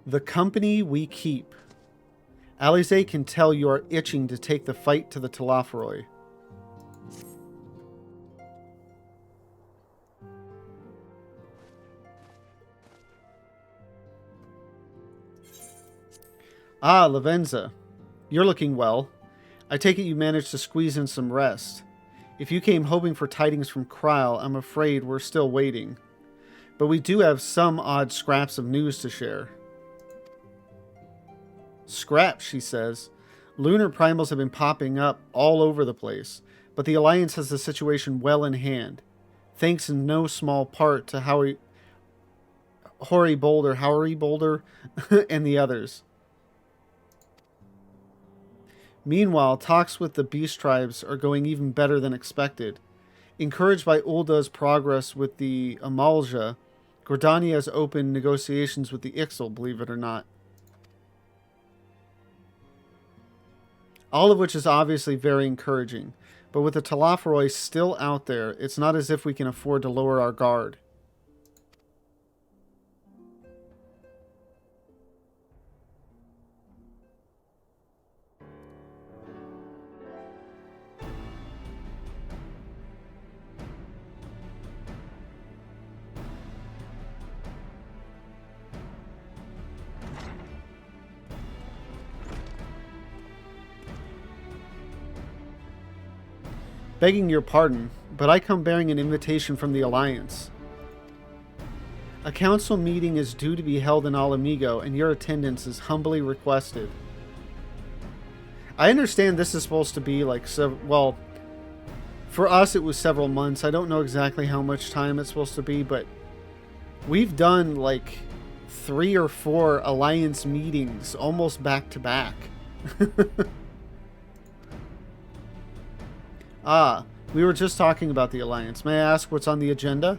The company we keep. Alize can tell you are itching to take the fight to the Telophoroi. Ah, Lavenza. You're looking well. I take it you managed to squeeze in some rest. If you came hoping for tidings from Krile, I'm afraid we're still waiting. But we do have some odd scraps of news to share. Scraps, she says. Lunar primals have been popping up all over the place, but the Alliance has the situation well in hand, thanks in no small part to Hoary Boulder, and the others. Meanwhile, talks with the Beast Tribes are going even better than expected. Encouraged by Ulda's progress with the Amalja, Gordania has opened negotiations with the Ixal, believe it or not. All of which is obviously very encouraging, but with the Telophoroi still out there, it's not as if we can afford to lower our guard. Begging your pardon, but I come bearing an invitation from the Alliance. A council meeting is due to be held in Alamigo, and your attendance is humbly requested. I understand this is supposed to be like, well, for us it was several months. I don't know exactly how much time it's supposed to be, but we've done like 3 or 4 Alliance meetings almost back to back. Ah, we were just talking about the Alliance. May I ask what's on the agenda?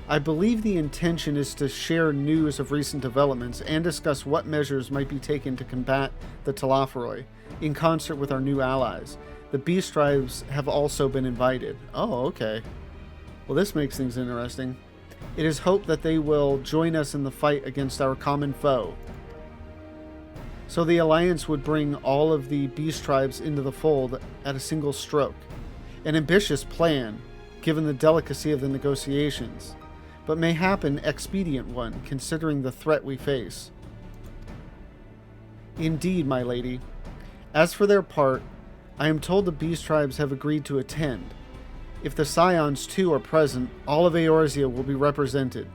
I believe the intention is to share news of recent developments and discuss what measures might be taken to combat the Telophoroi, in concert with our new allies. The Beast Tribes have also been invited. Oh, okay. Well, this makes things interesting. It is hoped that they will join us in the fight against our common foe. So the Alliance would bring all of the Beast Tribes into the fold at a single stroke. An ambitious plan, given the delicacy of the negotiations, but mayhap an expedient one, considering the threat we face. Indeed, my lady. As for their part, I am told the Beast Tribes have agreed to attend. If the Scions too are present, all of Eorzea will be represented.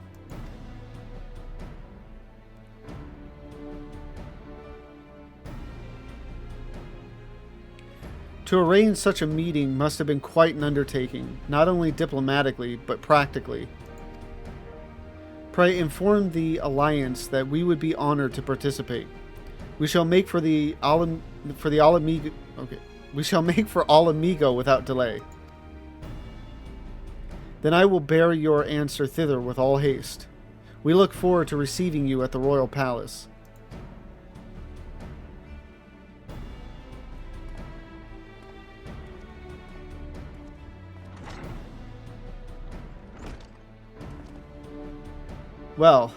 To arrange such a meeting must have been quite an undertaking, not only diplomatically, but practically. Pray inform the Alliance that we would be honored to participate. We shall make for Alamigo without delay. Then I will bear your answer thither with all haste. We look forward to receiving you at the Royal Palace. Well,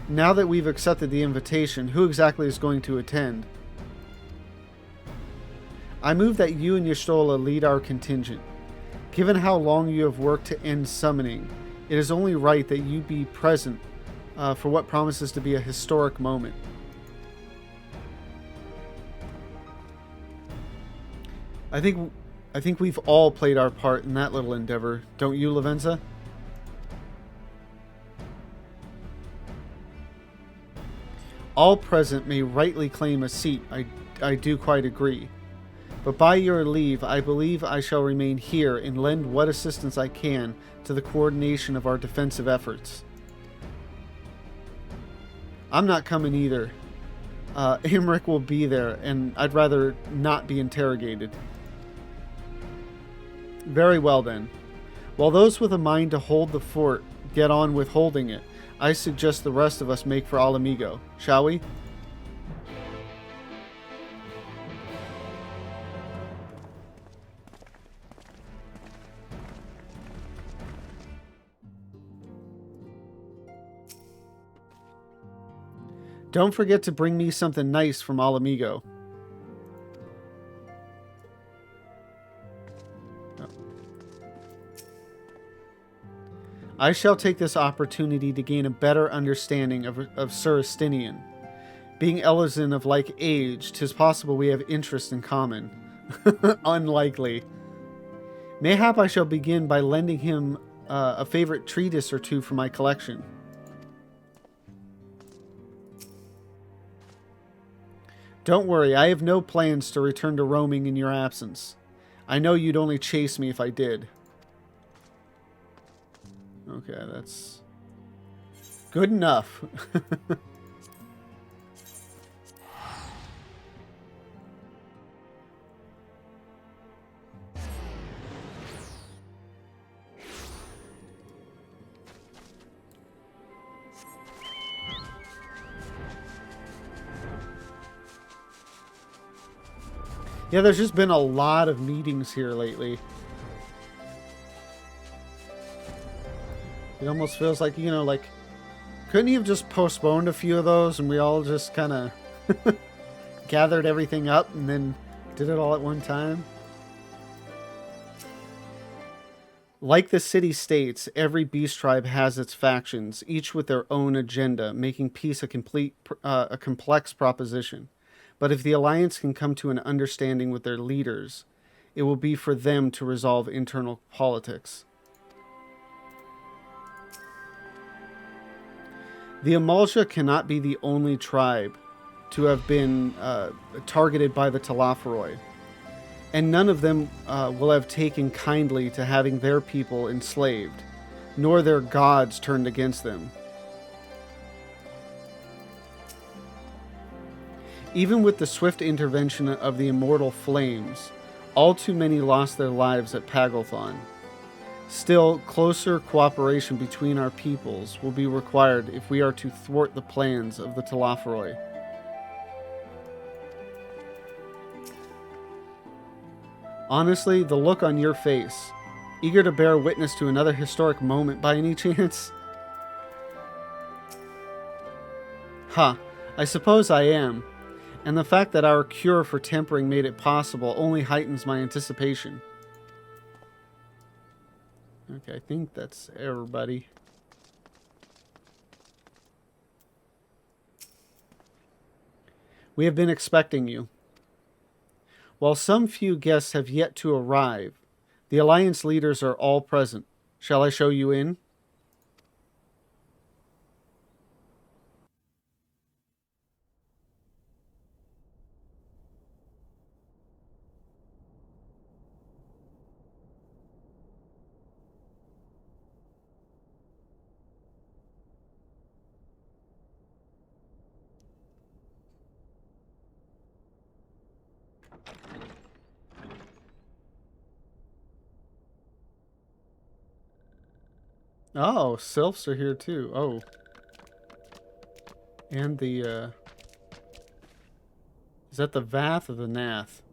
now that we've accepted the invitation, who exactly is going to attend? I move that you and Y'shtola lead our contingent. Given how long you have worked to end summoning, it is only right that you be present for what promises to be a historic moment. I think we've all played our part in that little endeavor, don't you, Lavenza? All present may rightly claim a seat, I do quite agree. But by your leave, I believe I shall remain here and lend what assistance I can to the coordination of our defensive efforts. I'm not coming either. Imric will be there, and I'd rather not be interrogated. Very well then. While those with a mind to hold the fort get on with holding it, I suggest the rest of us make for Alamigo. Shall we? Don't forget to bring me something nice from Alamigo. I shall take this opportunity to gain a better understanding of Sir Estinian. Being Elizin of like age, 'tis possible we have interests in common. Unlikely. Mayhap I shall begin by lending him a favorite treatise or two from my collection. Don't worry, I have no plans to return to roaming in your absence. I know you'd only chase me if I did. Okay, that's good enough. Yeah, there's just been a lot of meetings here lately. It almost feels like, you know, like, couldn't you have just postponed a few of those and we all just kind of gathered everything up and then did it all at one time? Like the city-states, every beast tribe has its factions, each with their own agenda, making peace a complex proposition. But if the Alliance can come to an understanding with their leaders, it will be for them to resolve internal politics. The Amalja cannot be the only tribe to have been targeted by the Talaferoi, and none of them will have taken kindly to having their people enslaved, nor their gods turned against them. Even with the swift intervention of the immortal flames, all too many lost their lives at Pagalthon. Still, closer cooperation between our peoples will be required if we are to thwart the plans of the Talaferoi. Honestly, the look on your face, eager to bear witness to another historic moment by any chance? Ha, I suppose I am. And the fact that our cure for tempering made it possible only heightens my anticipation. Okay, I think that's everybody. We have been expecting you. While some few guests have yet to arrive, the Alliance leaders are all present. Shall I show you in? Oh, sylphs are here too. Oh. And the, is that the Vath or the Nath?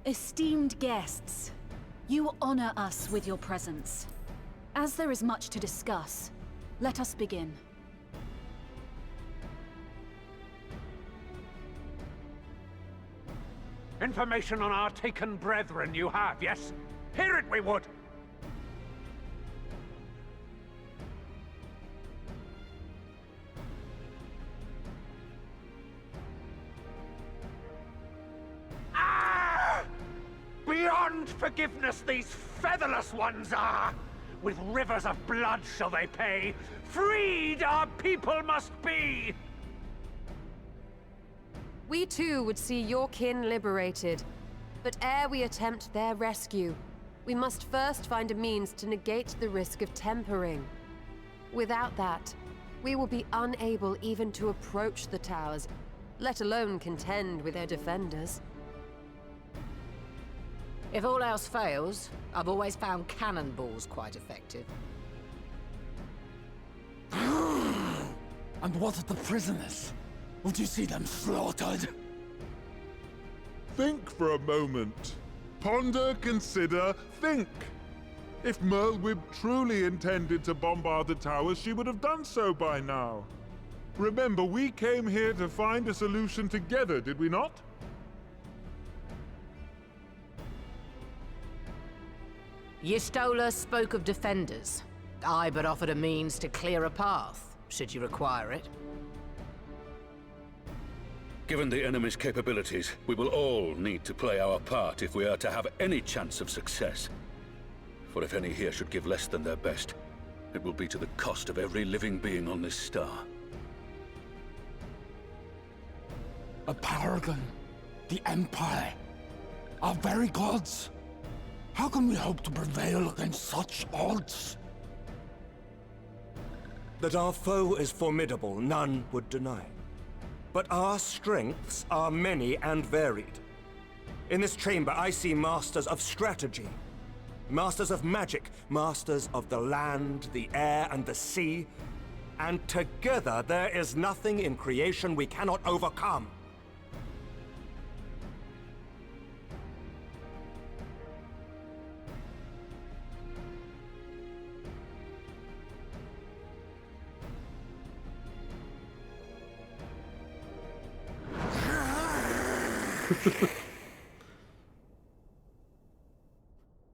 Esteemed guests, you honor us with your presence. As there is much to discuss, let us begin. Information on our taken brethren you have, yes? Hear it we would! Ah! Beyond forgiveness these featherless ones are! With rivers of blood shall they pay! Freed our people must be! We too would see your kin liberated, but ere we attempt their rescue, we must first find a means to negate the risk of tempering. Without that, we will be unable even to approach the towers, let alone contend with their defenders. If all else fails, I've always found cannonballs quite effective. And what of the prisoners? Would you see them slaughtered? Think for a moment. Ponder, consider, think. If Merlwyb truly intended to bombard the towers, she would have done so by now. Remember, we came here to find a solution together, did we not? Y'Stola spoke of defenders. I but offered a means to clear a path, should you require it. Given the enemy's capabilities, we will all need to play our part if we are to have any chance of success. For if any here should give less than their best, it will be to the cost of every living being on this star. A paragon, the Empire, our very gods. How can we hope to prevail against such odds? That our foe is formidable, none would deny. But our strengths are many and varied. In this chamber, I see masters of strategy, masters of magic, masters of the land, the air, and the sea. And together, there is nothing in creation we cannot overcome.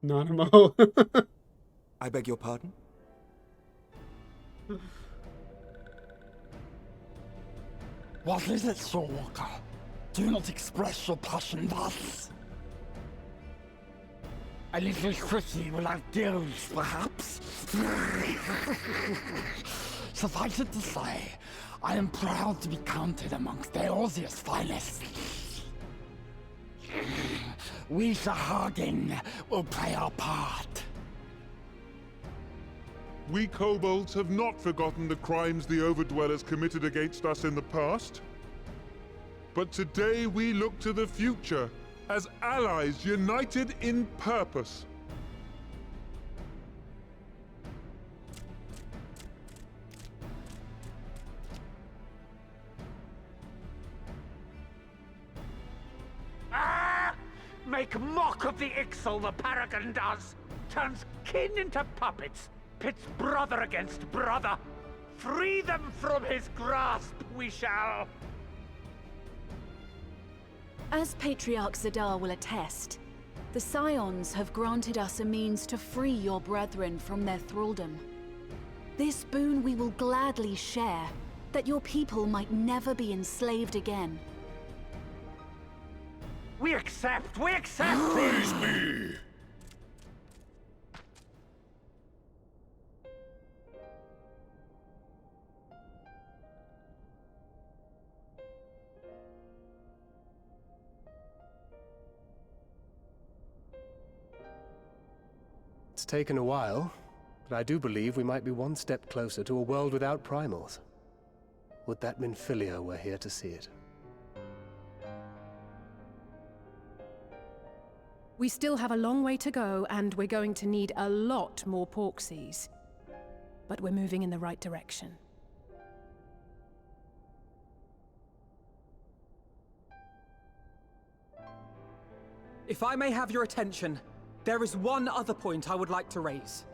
Nanamo. I beg your pardon? What is it, Soulwalker? Do not express your passion thus. A little quickly without gills, perhaps? Suffice it to say, I am proud to be counted amongst Eorzea's finest. We Sahagin will play our part. We kobolds have not forgotten the crimes the Overdwellers committed against us in the past. But today we look to the future, as allies united in purpose. Make mock of the Ixal the Paragon does! Turns kin into puppets! Pits brother against brother! Free them from his grasp, we shall! As Patriarch Zadar will attest, the Scions have granted us a means to free your brethren from their thraldom. This boon we will gladly share, that your people might never be enslaved again. We accept! We accept! Praise me! It's taken a while, but I do believe we might be one step closer to a world without primals. Would that Minfilia were here to see it. We still have a long way to go, and we're going to need a lot more Porksies. But we're moving in the right direction. If I may have your attention, there is one other point I would like to raise.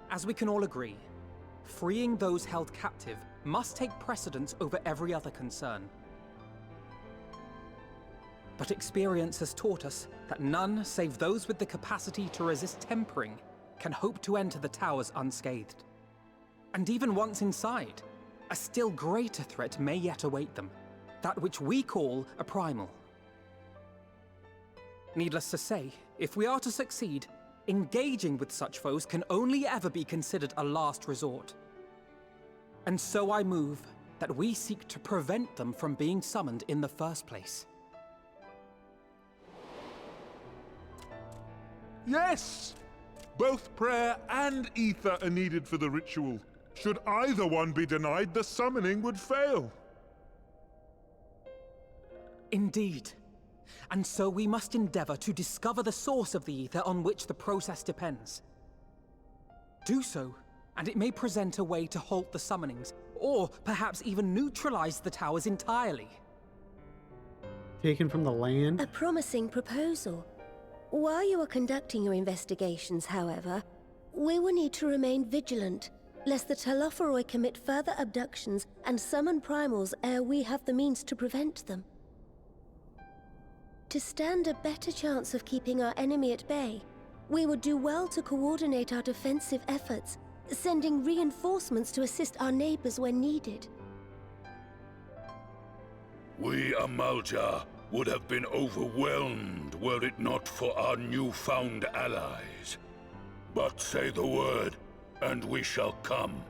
As we can all agree, freeing those held captive must take precedence over every other concern. But experience has taught us that none save those with the capacity to resist tempering can hope to enter the towers unscathed. And even once inside, a still greater threat may yet await them, that which we call a primal. Needless to say, if we are to succeed, engaging with such foes can only ever be considered a last resort. And so I move that we seek to prevent them from being summoned in the first place. Yes! Both prayer and ether are needed for the ritual. Should either one be denied, the summoning would fail. Indeed. And so we must endeavor to discover the source of the ether on which the process depends. Do so, and it may present a way to halt the summonings, or perhaps even neutralize the towers entirely. Taken from the land? A promising proposal. While you are conducting your investigations, however, we will need to remain vigilant, lest the Telophoroi commit further abductions and summon primals ere we have the means to prevent them. To stand a better chance of keeping our enemy at bay, we would do well to coordinate our defensive efforts, sending reinforcements to assist our neighbors when needed. We Amalja would have been overwhelmed were it not for our newfound allies. But say the word, and we shall come.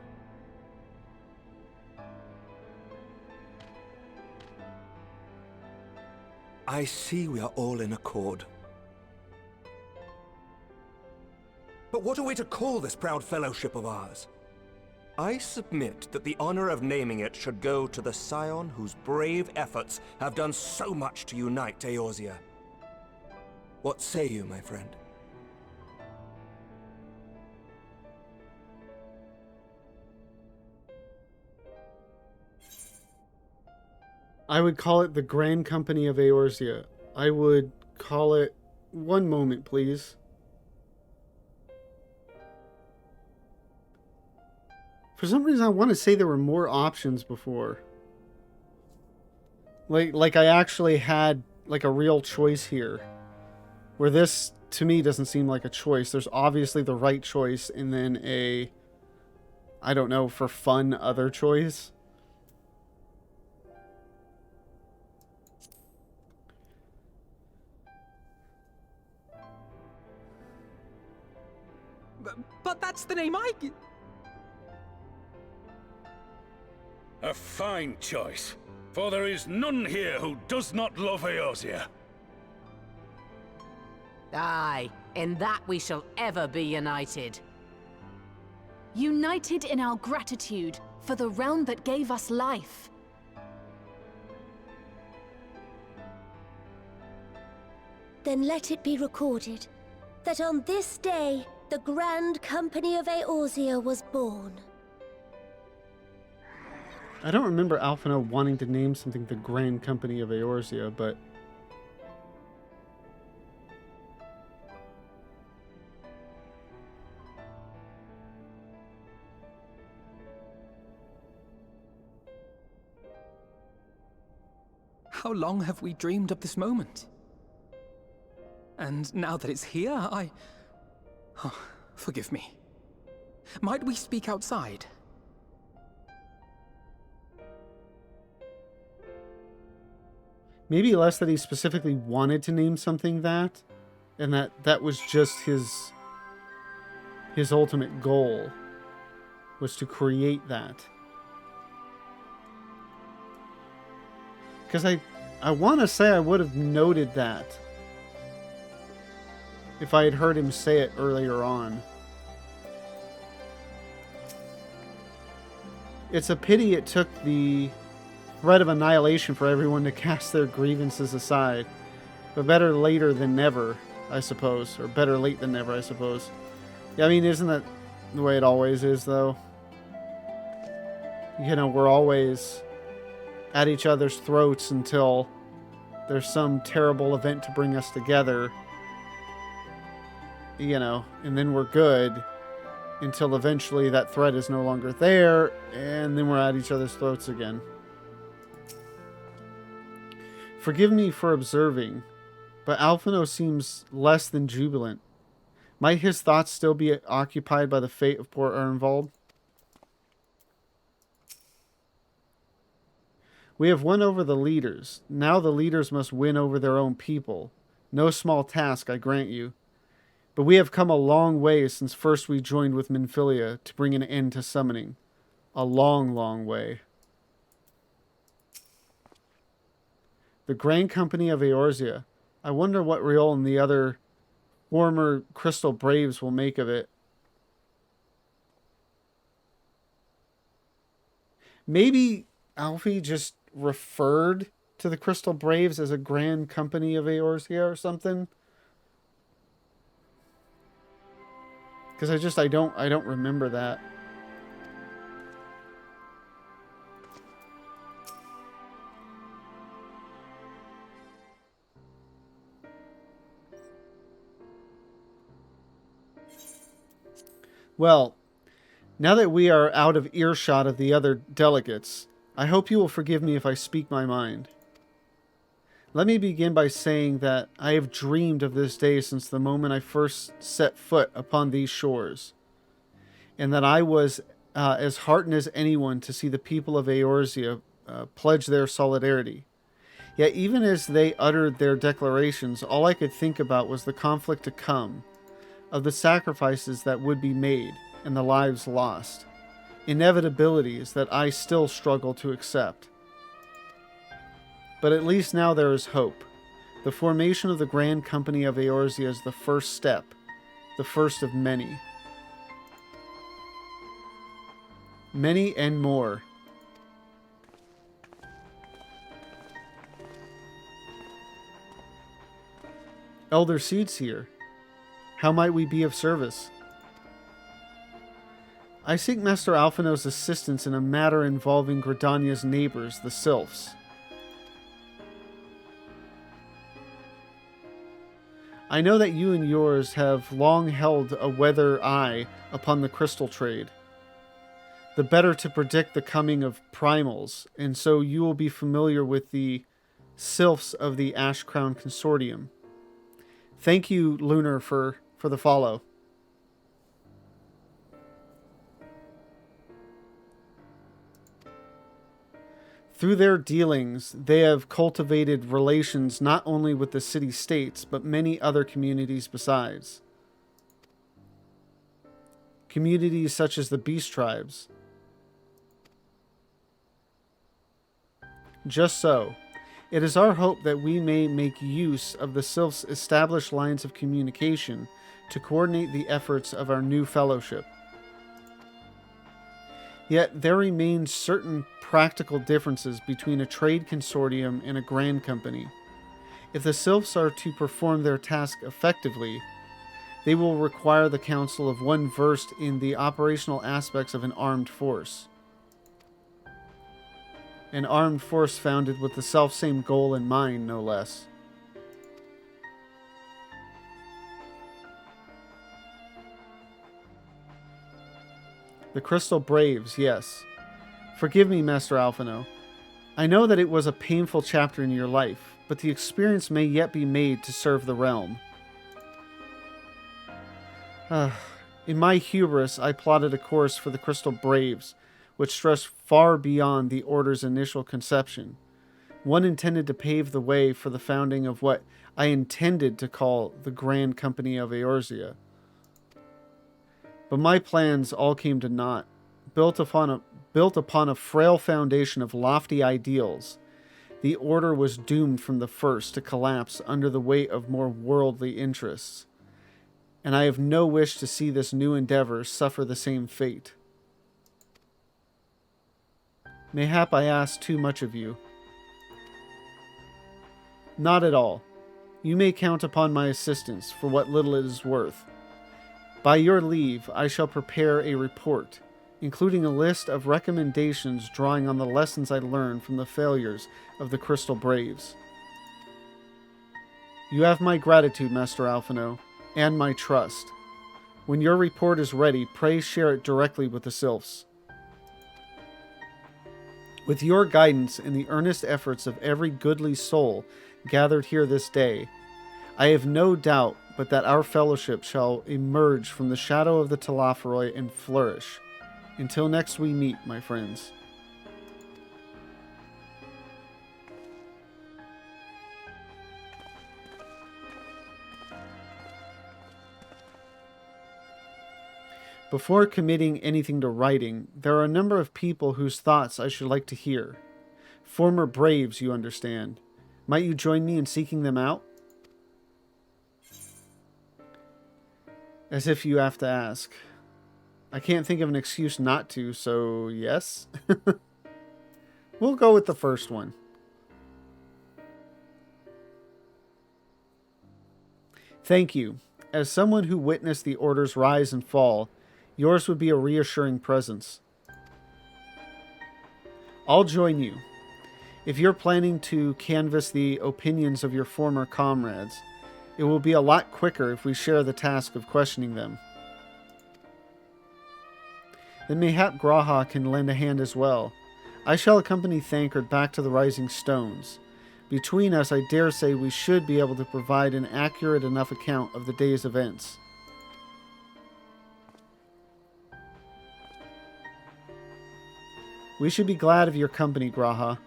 I see we are all in accord. But what are we to call this proud fellowship of ours? I submit that the honor of naming it should go to the scion whose brave efforts have done so much to unite Eorzea. What say you, my friend? I would call it the Grand Company of Eorzea. I would call it... One moment, please. For some reason, I want to say there were more options before. Like I actually had, like, a real choice here. Where this, to me, doesn't seem like a choice. There's obviously the right choice, and then a... I don't know, for fun, other choice. But that's the name I... A fine choice, for there is none here who does not love Eorzea. Aye, in that we shall ever be united. United in our gratitude for the realm that gave us life. Then let it be recorded that on this day, the Grand Company of Eorzea was born. I don't remember Alphino wanting to name something the Grand Company of Eorzea, but... How long have we dreamed of this moment? And now that it's here, Oh, forgive me. Might we speak outside? Maybe less that he specifically wanted to name something that, and that was just his ultimate goal, was to create that. Because I want to say I would have noted that if I had heard him say it earlier on. It's a pity it took the threat of annihilation for everyone to cast their grievances aside. But better later than never, I suppose. Or better late than never, I suppose. Yeah, I mean, isn't that the way it always is, though? You know, we're always at each other's throats until there's some terrible event to bring us together. You know, and then we're good until eventually that threat is no longer there, and then we're at each other's throats again. Forgive me for observing, but Alphino seems less than jubilant. Might his thoughts still be occupied by the fate of poor Ernvald? We have won over the leaders. Now the leaders must win over their own people. No small task, I grant you. But we have come a long way since first we joined with Minfilia to bring an end to summoning. A long, long way. The Grand Company of Eorzea. I wonder what Riol and the other former Crystal Braves will make of it. Maybe Alfie just referred to the Crystal Braves as a Grand Company of Eorzea or something. Because I don't remember that. Well, now that we are out of earshot of the other delegates, I hope you will forgive me if I speak my mind. Let me begin by saying that I have dreamed of this day since the moment I first set foot upon these shores, and that I was as heartened as anyone to see the people of Eorzea pledge their solidarity. Yet even as they uttered their declarations, all I could think about was the conflict to come, of the sacrifices that would be made, and the lives lost. Inevitabilities that I still struggle to accept. But at least now there is hope. The formation of the Grand Company of Eorzea is the first step, the first of many. Many and more. Elder Seeds here. How might we be of service? I seek Master Alphino's assistance in a matter involving Gridania's neighbors, the Sylphs. I know that you and yours have long held a weather eye upon the crystal trade, the better to predict the coming of primals, and so you will be familiar with the Sylphs of the Ash Crown Consortium. Thank you, Lunar, for the follow. Through their dealings, they have cultivated relations not only with the city-states, but many other communities besides. Communities such as the Beast Tribes. Just so, it is our hope that we may make use of the Sylph's established lines of communication to coordinate the efforts of our new fellowship. Yet there remain certain practical differences between a trade consortium and a grand company. If the Sylphs are to perform their task effectively, they will require the counsel of one versed in the operational aspects of an armed force. An armed force founded with the selfsame goal in mind, no less. The Crystal Braves, yes. Forgive me, Master Alphino. I know that it was a painful chapter in your life, but the experience may yet be made to serve the realm. In my hubris, I plotted a course for the Crystal Braves, which stretched far beyond the Order's initial conception. One intended to pave the way for the founding of what I intended to call the Grand Company of Eorzea. But my plans all came to naught, built upon a frail foundation of lofty ideals. The Order was doomed from the first to collapse under the weight of more worldly interests, and I have no wish to see this new endeavor suffer the same fate. Mayhap I ask too much of you. Not at all. You may count upon my assistance for what little it is worth. By your leave, I shall prepare a report, including a list of recommendations drawing on the lessons I learned from the failures of the Crystal Braves. You have my gratitude, Master Alphino, and my trust. When your report is ready, pray share it directly with the Sylphs. With your guidance and the earnest efforts of every goodly soul gathered here this day, I have no doubt but that our fellowship shall emerge from the shadow of the Telophoroi and flourish. Until next we meet, my friends. Before committing anything to writing, there are a number of people whose thoughts I should like to hear. Former Braves, you understand. Might you join me in seeking them out? As if you have to ask. I can't think of an excuse not to, so yes. We'll go with the first one. Thank you. As someone who witnessed the Order's rise and fall, yours would be a reassuring presence. I'll join you. If you're planning to canvass the opinions of your former comrades, it will be a lot quicker if we share the task of questioning them. then mayhap Graha can lend a hand as well. I shall accompany Thancred back to the Rising Stones. Between us, I dare say we should be able to provide an accurate enough account of the day's events. We should be glad of your company, Graha.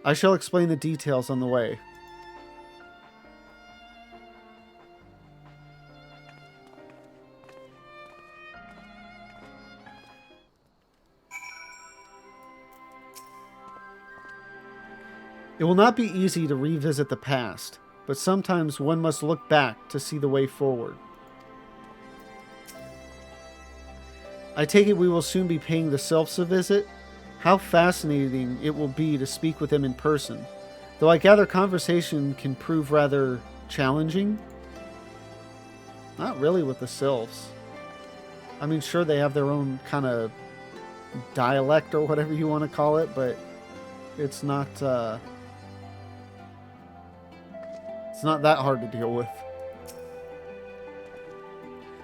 I shall explain the details on the way. It will not be easy to revisit the past, but sometimes one must look back to see the way forward. I take it we will soon be paying the Sylphs a visit? How fascinating it will be to speak with them in person, though I gather conversation can prove rather challenging. Not really with the Sylphs. I mean, sure, they have their own kind of dialect or whatever you want to call it, but it's not that hard to deal with.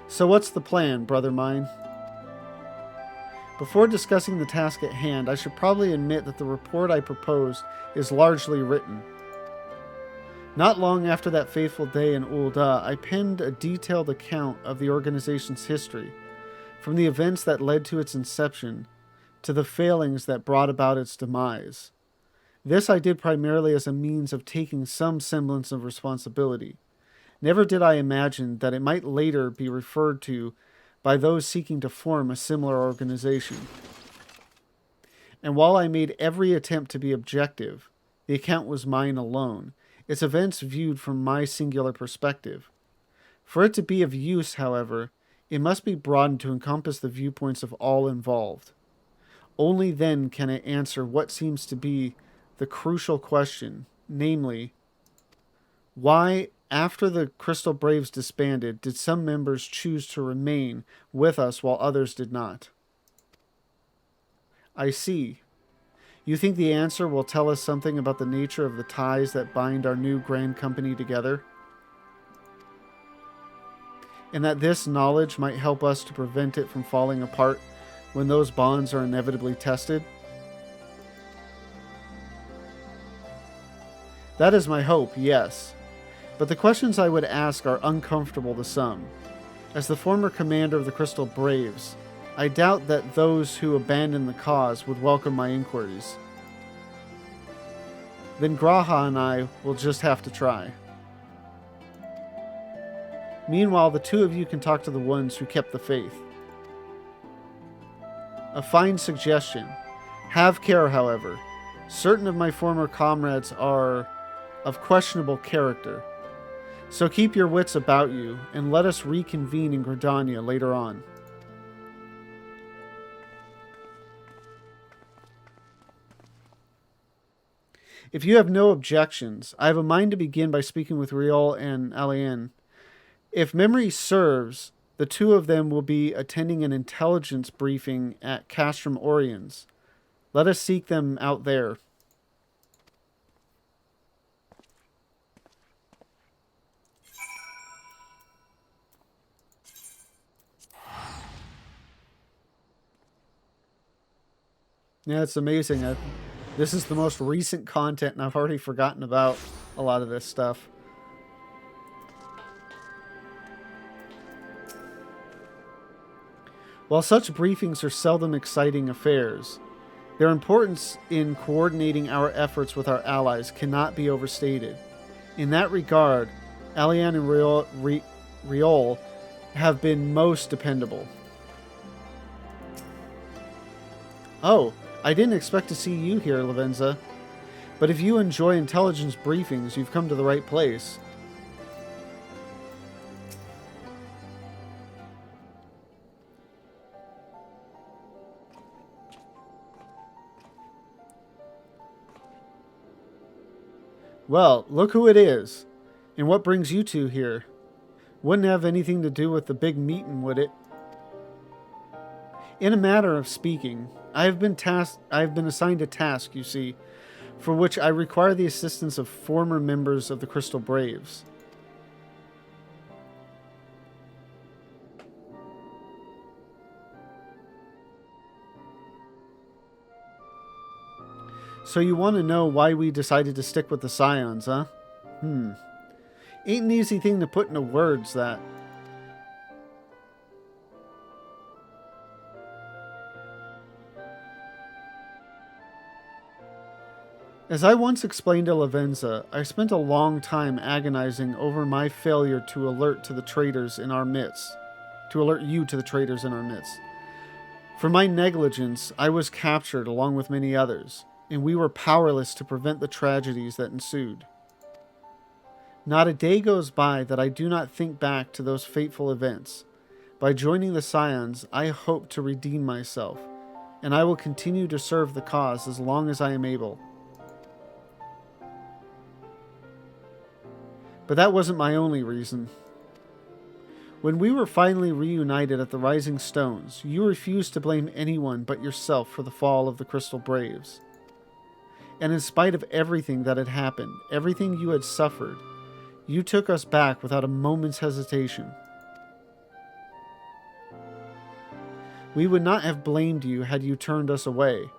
So what's the plan, brother mine? Before discussing the task at hand, I should probably admit that the report I proposed is largely written. Not long after that fateful day in Ul'dah, I penned a detailed account of the organization's history, from the events that led to its inception to the failings that brought about its demise. This I did primarily as a means of taking some semblance of responsibility. Never did I imagine that it might later be referred to by those seeking to form a similar organization. And while I made every attempt to be objective, the account was mine alone, its events viewed from my singular perspective. For it to be of use, however, it must be broadened to encompass the viewpoints of all involved. Only then can it answer what seems to be the crucial question, namely, why, after the Crystal Braves disbanded, did some members choose to remain with us while others did not? I see. You think the answer will tell us something about the nature of the ties that bind our new grand company together? And that this knowledge might help us to prevent it from falling apart when those bonds are inevitably tested? That is my hope, yes. But the questions I would ask are uncomfortable to some. As the former commander of the Crystal Braves, I doubt that those who abandon the cause would welcome my inquiries. Then Graha and I will just have to try. Meanwhile, the two of you can talk to the ones who kept the faith. A fine suggestion. Have care, however. Certain of my former comrades are of questionable character. So keep your wits about you, and let us reconvene in Gridania later on. If you have no objections, I have a mind to begin by speaking with Riol and Alian. If memory serves, the two of them will be attending an intelligence briefing at Castrum Oriens. Let us seek them out there. Yeah, it's amazing. This is the most recent content, and I've already forgotten about a lot of this stuff. While such briefings are seldom exciting affairs, their importance in coordinating our efforts with our allies cannot be overstated. In that regard, Alian and Riol have been most dependable. Oh, I didn't expect to see you here, Lavenza. But if you enjoy intelligence briefings, you've come to the right place. Well, look who it is. And what brings you two here? Wouldn't have anything to do with the big meeting, would it? In a matter of speaking, I have been assigned a task, you see, for which I require the assistance of former members of the Crystal Braves. So you want to know why we decided to stick with the Scions, huh? Ain't an easy thing to put into words, that. As I once explained to Lavenza, I spent a long time agonizing over my failure to alert to the traitors in our midst. To alert you to the traitors in our midst. For my negligence, I was captured along with many others, and we were powerless to prevent the tragedies that ensued. Not a day goes by that I do not think back to those fateful events. By joining the Scions, I hope to redeem myself, and I will continue to serve the cause as long as I am able. But that wasn't my only reason. When we were finally reunited at the Rising Stones, you refused to blame anyone but yourself for the fall of the Crystal Braves. And in spite of everything that had happened, everything you had suffered, you took us back without a moment's hesitation. We would not have blamed you had you turned us away,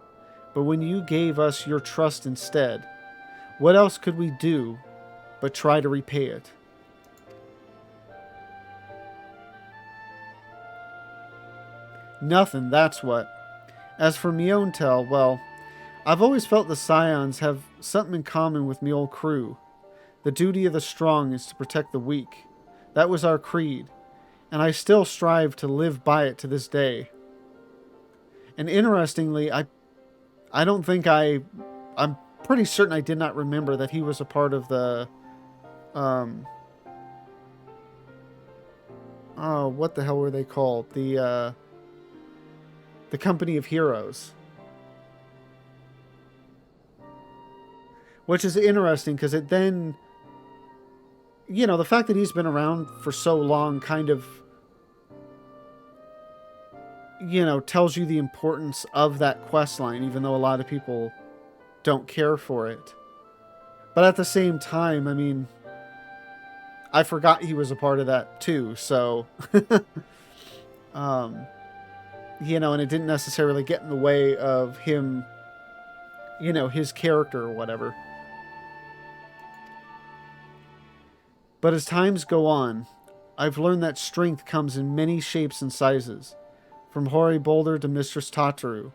but when you gave us your trust instead, what else could we do but try to repay it? Nothing, that's what. As for me own tell, well, I've always felt the Scions have something in common with me old crew. The duty of the strong is to protect the weak. That was our creed, and I still strive to live by it to this day. And interestingly, I don't think I'm pretty certain I did not remember that he was a part of the what the hell were they called? The Company of Heroes. Which is interesting because it then, you know, the fact that he's been around for so long kind of, you know, tells you the importance of that quest line, even though a lot of people don't care for it. But at the same time, I mean, I forgot he was a part of that too, so you know, and it didn't necessarily get in the way of him, you know, his character or whatever. But as times go on, I've learned that strength comes in many shapes and sizes. From Hoary Boulder to Mistress Tataru,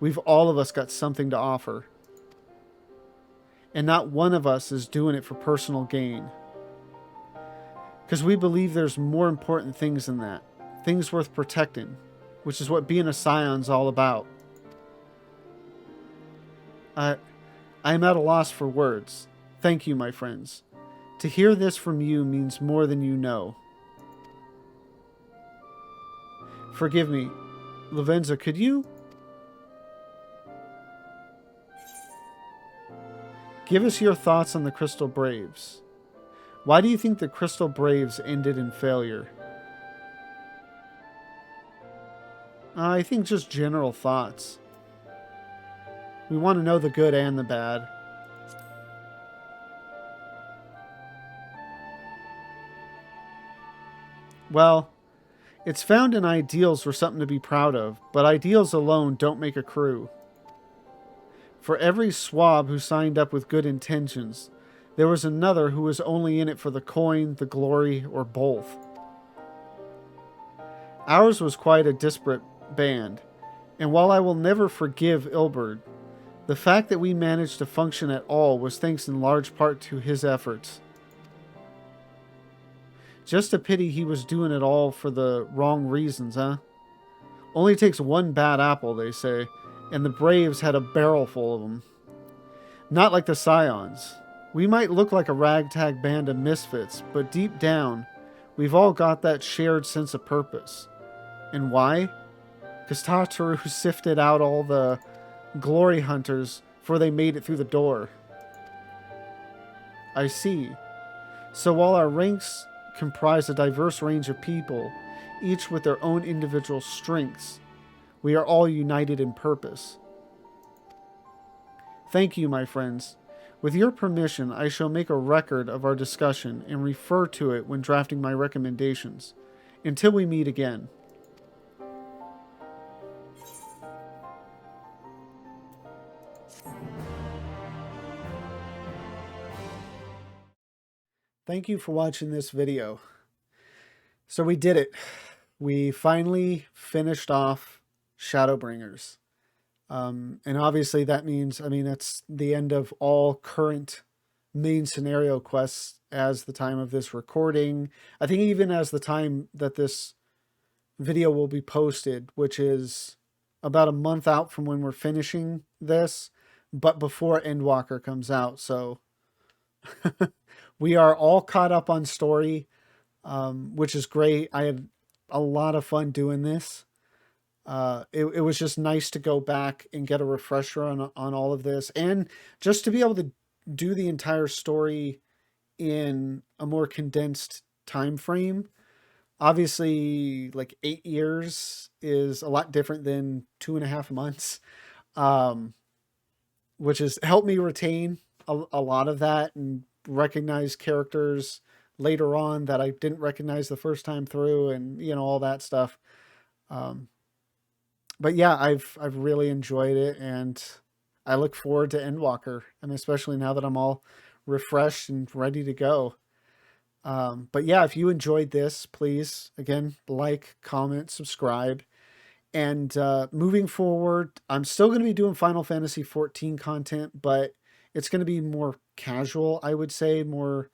we've all of us got something to offer. And not one of us is doing it for personal gain. Because we believe there's more important things than that. Things worth protecting, which is what being a Scion's all about. I am at a loss for words. Thank you, my friends. To hear this from you means more than you know. Forgive me. Lavenza, could you give us your thoughts on the Crystal Braves? Why do you think the Crystal Braves ended in failure? I think just general thoughts. We want to know the good and the bad. Well, it's found in ideals were something to be proud of, but ideals alone don't make a crew. For every swab who signed up with good intentions, there was another who was only in it for the coin, the glory, or both. Ours was quite a disparate band, and while I will never forgive Ilberd, the fact that we managed to function at all was thanks in large part to his efforts. Just a pity he was doing it all for the wrong reasons, huh? Only takes one bad apple, they say, and the Braves had a barrel full of them. Not like the Scions. We might look like a ragtag band of misfits, but deep down, we've all got that shared sense of purpose. And why? Because Tataru sifted out all the glory hunters before they made it through the door. I see. So while our ranks comprise a diverse range of people, each with their own individual strengths, we are all united in purpose. Thank you, my friends. With your permission, I shall make a record of our discussion and refer to it when drafting my recommendations. Until we meet again. thank you for watching this video. So we did it. We finally finished off Shadowbringers. And obviously that means, I mean, that's the end of all current main scenario quests as the time of this recording. I think even as the time that this video will be posted, which is about a month out from when we're finishing this, but before Endwalker comes out. So we are all caught up on story, which is great. I had a lot of fun doing this. It was just nice to go back and get a refresher on all of this, and just to be able to do the entire story in a more condensed time frame. Obviously, like 8 years is a lot different than 2.5 months, which has helped me retain a lot of that and recognize characters later on that I didn't recognize the first time through, and you know, all that stuff. But yeah, I've really enjoyed it, and I look forward to Endwalker, and especially now that I'm all refreshed and ready to go. But yeah, if you enjoyed this, please, again, like, comment, subscribe. And moving forward, I'm still going to be doing Final Fantasy XIV content, but it's going to be more casual, I would say, more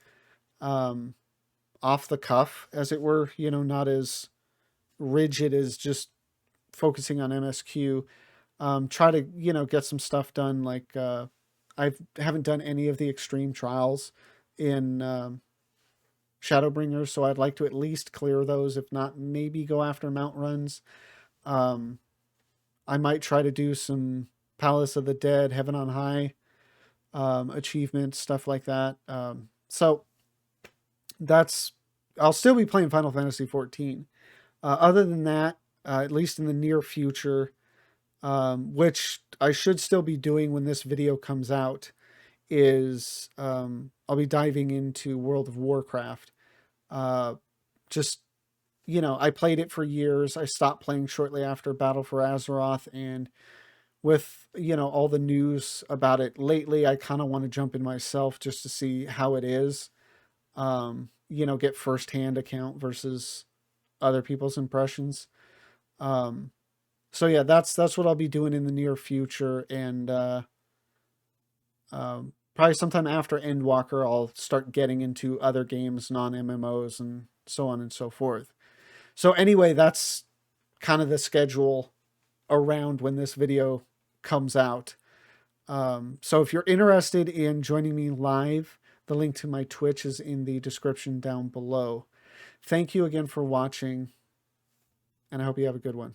off the cuff, as it were, you know, not as rigid as just focusing on MSQ. Try to, you know, get some stuff done. Like I haven't done any of the extreme trials in Shadowbringers, so I'd like to at least clear those, if not maybe go after mount runs. I might try to do some Palace of the Dead, Heaven on High achievements, stuff like that. So that's, I'll still be playing Final Fantasy XIV. Other than that, at least in the near future, which I should still be doing when this video comes out, is I'll be diving into World of Warcraft. Just, you know, I played it for years. I stopped playing shortly after Battle for Azeroth, and with, you know, all the news about it lately, I kind of want to jump in myself just to see how it is. You know, get firsthand account versus other people's impressions. So yeah, that's what I'll be doing in the near future, and probably sometime after Endwalker, I'll start getting into other games, non-MMOs, and so on and so forth. So anyway, that's kind of the schedule around when this video comes out. So if you're interested in joining me live, the link to my Twitch is in the description down below. Thank you again for watching, and I hope you have a good one.